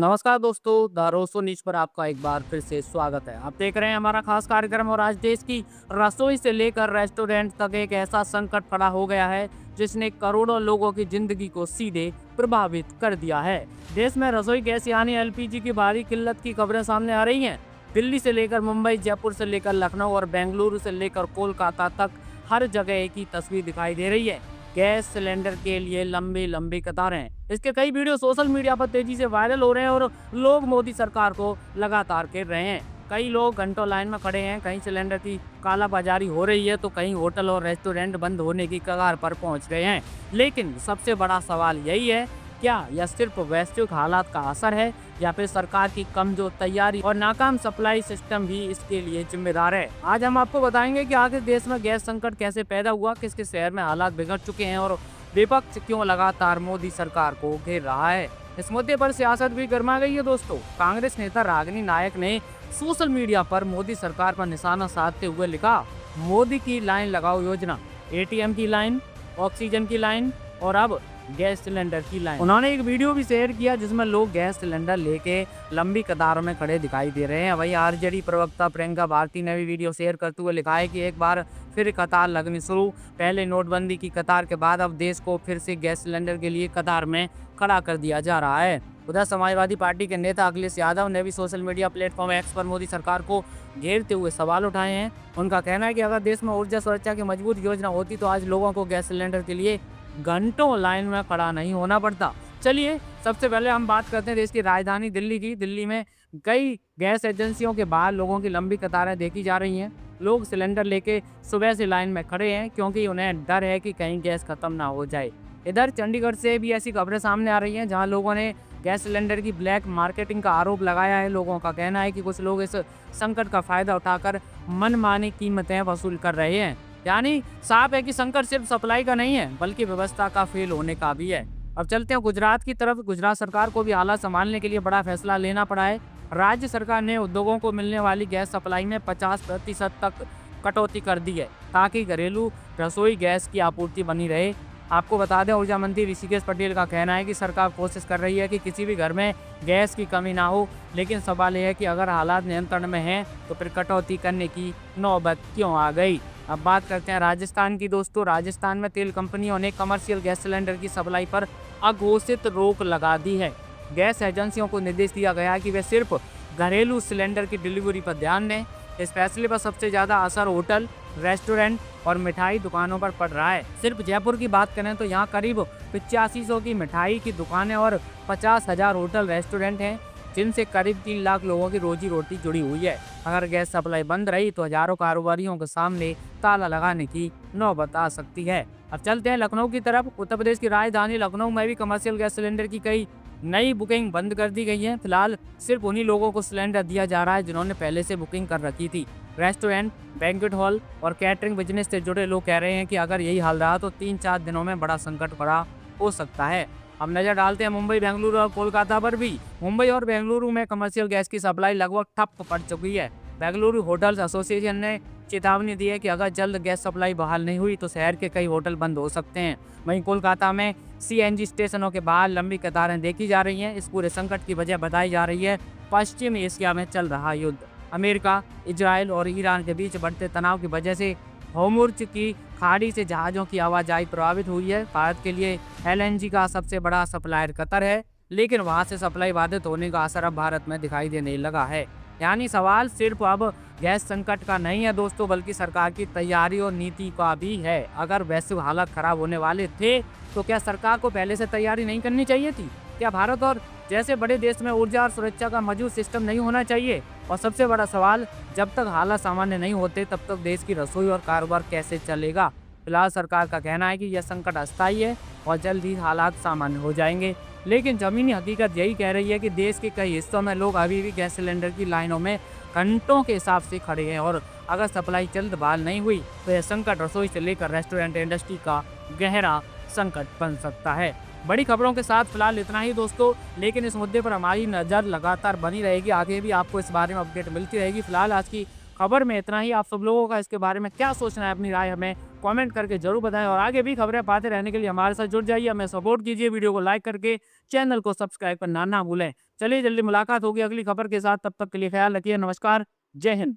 नमस्कार दोस्तों, the Roseau news पर आपका एक बार फिर से स्वागत है। आप देख रहे हैं हमारा खास कार्यक्रम और आज देश की रसोई से लेकर रेस्टोरेंट तक एक ऐसा संकट खड़ा हो गया है जिसने करोड़ों लोगों की जिंदगी को सीधे प्रभावित कर दिया है। देश में रसोई गैस यानी एलपीजी की भारी किल्लत की खबरें सामने आ रही हैं। दिल्ली से लेकर मुंबई, जयपुर से लेकर लखनऊ और बेंगलुरु से लेकर कोलकाता तक हर जगह एक ही तस्वीर दिखाई दे रही है। गैस सिलेंडर के लिए लंबी लंबी कतारें। इसके कई वीडियो सोशल मीडिया पर तेजी से वायरल हो रहे हैं और लोग मोदी सरकार को लगातार घेर रहे हैं। कई लोग घंटों लाइन में खड़े हैं, कहीं सिलेंडर की कालाबाजारी हो रही है तो कहीं होटल और रेस्टोरेंट बंद होने की कगार पर पहुंच गए हैं। लेकिन सबसे बड़ा सवाल यही है, क्या यह सिर्फ वैश्विक हालात का असर है या फिर सरकार की कमजोर तैयारी और नाकाम सप्लाई सिस्टम भी इसके लिए जिम्मेदार है। आज हम आपको बताएंगे कि आखिर देश में गैस संकट कैसे पैदा हुआ, किस किस शहर में हालात बिगड़ चुके हैं और विपक्ष क्यों लगातार मोदी सरकार को घेर रहा है। इस मुद्दे पर सियासत भी गर्मा गई है दोस्तों। कांग्रेस नेता रागिनी नायक ने सोशल मीडिया पर मोदी सरकार पर निशाना साधते हुए लिखा, मोदी की लाइन लगाओ योजना, एटीएम की लाइन, ऑक्सीजन की लाइन और अब गैस सिलेंडर की लाइन। उन्होंने एक वीडियो भी शेयर किया जिसमें लोग गैस सिलेंडर लेके लंबी कतारों में खड़े दिखाई दे रहे हैं। वहीं आरजेडी प्रवक्ता प्रियंका भारती ने भी वीडियो शेयर करते हुए लिखा है कि एक बार फिर कतार लगनी शुरू। पहले नोटबंदी की कतार के बाद अब देश को फिर से गैस सिलेंडर के लिए कतार में खड़ा कर दिया जा रहा है। उधर समाजवादी पार्टी के नेता अखिलेश यादव ने भी सोशल मीडिया प्लेटफॉर्म एक्स पर मोदी सरकार को घेरते हुए सवाल उठाए हैं। उनका कहना है कि अगर देश में ऊर्जा सुरक्षा की मजबूत योजना होती तो आज लोगों को गैस सिलेंडर के लिए घंटों लाइन में खड़ा नहीं होना पड़ता। चलिए सबसे पहले हम बात करते हैं देश की राजधानी दिल्ली की। दिल्ली में कई गैस एजेंसियों के बाहर लोगों की लंबी कतारें देखी जा रही हैं। लोग सिलेंडर लेके सुबह से लाइन में खड़े हैं क्योंकि उन्हें डर है कि कहीं गैस खत्म ना हो जाए। इधर चंडीगढ़ से भी ऐसी खबरें सामने आ रही हैं जहां लोगों ने गैस सिलेंडर की ब्लैक मार्केटिंग का आरोप लगाया है। लोगों का कहना है कि कुछ लोग इस संकट का फायदा उठाकर मनमानी कीमतें वसूल कर रहे हैं। यानी साफ है कि संकट सिर्फ सप्लाई का नहीं है बल्कि व्यवस्था का फेल होने का भी है। अब चलते हैं गुजरात की तरफ। गुजरात सरकार को भी हालात संभालने के लिए बड़ा फैसला लेना पड़ा है। राज्य सरकार ने उद्योगों को मिलने वाली गैस सप्लाई में 50% तक कटौती कर दी है ताकि घरेलू रसोई गैस की आपूर्ति बनी रहे। आपको बता दें, ऊर्जा मंत्री ऋषिकेश पटेल का कहना है कि सरकार कोशिश कर रही है कि किसी भी घर में गैस की कमी ना हो, लेकिन सवाल यह है कि अगर हालात नियंत्रण में हैं तो फिर कटौती करने की नौबत क्यों आ गई। अब बात करते हैं राजस्थान की दोस्तों। राजस्थान में तेल कंपनियों ने कमर्शियल गैस सिलेंडर की सप्लाई पर अघोषित रोक लगा दी है। गैस एजेंसियों को निर्देश दिया गया है कि वे सिर्फ घरेलू सिलेंडर की डिलीवरी पर ध्यान दें। इस फैसले पर सबसे ज़्यादा असर होटल, रेस्टोरेंट और मिठाई दुकानों पर पड़ रहा है। सिर्फ जयपुर की बात करें तो यहाँ करीब 8500 की मिठाई की दुकानें और 50,000 होटल रेस्टोरेंट हैं जिनसे करीब 3 लाख लोगों की रोजी रोटी जुड़ी हुई है। अगर गैस सप्लाई बंद रही तो हजारों कारोबारियों के सामने ताला लगाने की नौबत आ सकती है। अब चलते हैं लखनऊ की तरफ। उत्तर प्रदेश की राजधानी लखनऊ में भी कमर्शियल गैस सिलेंडर की कई नई बुकिंग बंद कर दी गई है। फिलहाल सिर्फ उन्हीं लोगों को सिलेंडर दिया जा रहा है जिन्होंने पहले से बुकिंग कर रखी थी। रेस्टोरेंट, बैंक्वेट हॉल और कैटरिंग बिजनेस से जुड़े लोग कह रहे हैं कि अगर यही हाल रहा तो 3-4 दिनों में बड़ा संकट खड़ा हो सकता है। अब नजर डालते हैं मुंबई, बेंगलुरु और कोलकाता पर भी। मुंबई और बेंगलुरु में कमर्शियल गैस की सप्लाई लगभग ठप पड़ चुकी है। बेंगलुरु होटल्स एसोसिएशन ने चेतावनी दी है कि अगर जल्द गैस सप्लाई बहाल नहीं हुई तो शहर के कई होटल बंद हो सकते हैं। वहीं कोलकाता में सीएनजी स्टेशनों के बाहर लंबी कतारें देखी जा रही हैं। इस पूरे संकट की वजह बताई जा रही है पश्चिम एशिया में चल रहा युद्ध। अमेरिका, इजराइल और ईरान के बीच बढ़ते तनाव की वजह से होर्मुज़ की खाड़ी से जहाज़ों की आवाजाही प्रभावित हुई है। भारत के लिए एलएनजी का सबसे बड़ा सप्लायर कतर है, लेकिन वहां से सप्लाई बाधित होने का असर अब भारत में दिखाई देने लगा है। यानी सवाल सिर्फ अब गैस संकट का नहीं है दोस्तों, बल्कि सरकार की तैयारी और नीति का भी है। अगर वैश्विक हालात खराब होने वाले थे तो क्या सरकार को पहले से तैयारी नहीं करनी चाहिए थी? क्या भारत और जैसे बड़े देश में ऊर्जा और सुरक्षा का मौजूद सिस्टम नहीं होना चाहिए? और सबसे बड़ा सवाल, जब तक हालात सामान्य नहीं होते तब तक देश की रसोई और कारोबार कैसे चलेगा? फिलहाल सरकार का कहना है कि यह संकट अस्थायी है और जल्द ही हालात सामान्य हो जाएंगे, लेकिन जमीनी हकीकत यही कह रही है कि देश के कई हिस्सों में लोग अभी भी गैस सिलेंडर की लाइनों में घंटों के हिसाब से खड़े हैं और अगर सप्लाई जल्द बहाल नहीं हुई तो यह संकट रसोई से लेकर रेस्टोरेंट इंडस्ट्री का गहरा संकट बन सकता है। बड़ी खबरों के साथ फिलहाल इतना ही दोस्तों, लेकिन इस मुद्दे पर हमारी नज़र लगातार बनी रहेगी। आगे भी आपको इस बारे में अपडेट मिलती रहेगी। फिलहाल आज की खबर में इतना ही। आप सब लोगों का इसके बारे में क्या सोचना है, अपनी राय हमें कमेंट करके जरूर बताएं और आगे भी खबरें पाते रहने के लिए हमारे साथ जुड़ जाइए, हमें सपोर्ट कीजिए, वीडियो को लाइक करके चैनल को सब्सक्राइब करना ना भूलें। चलिए जल्दी मुलाकात होगी अगली खबर के साथ, तब तक के लिए ख्याल रखिए। नमस्कार, जय हिंद।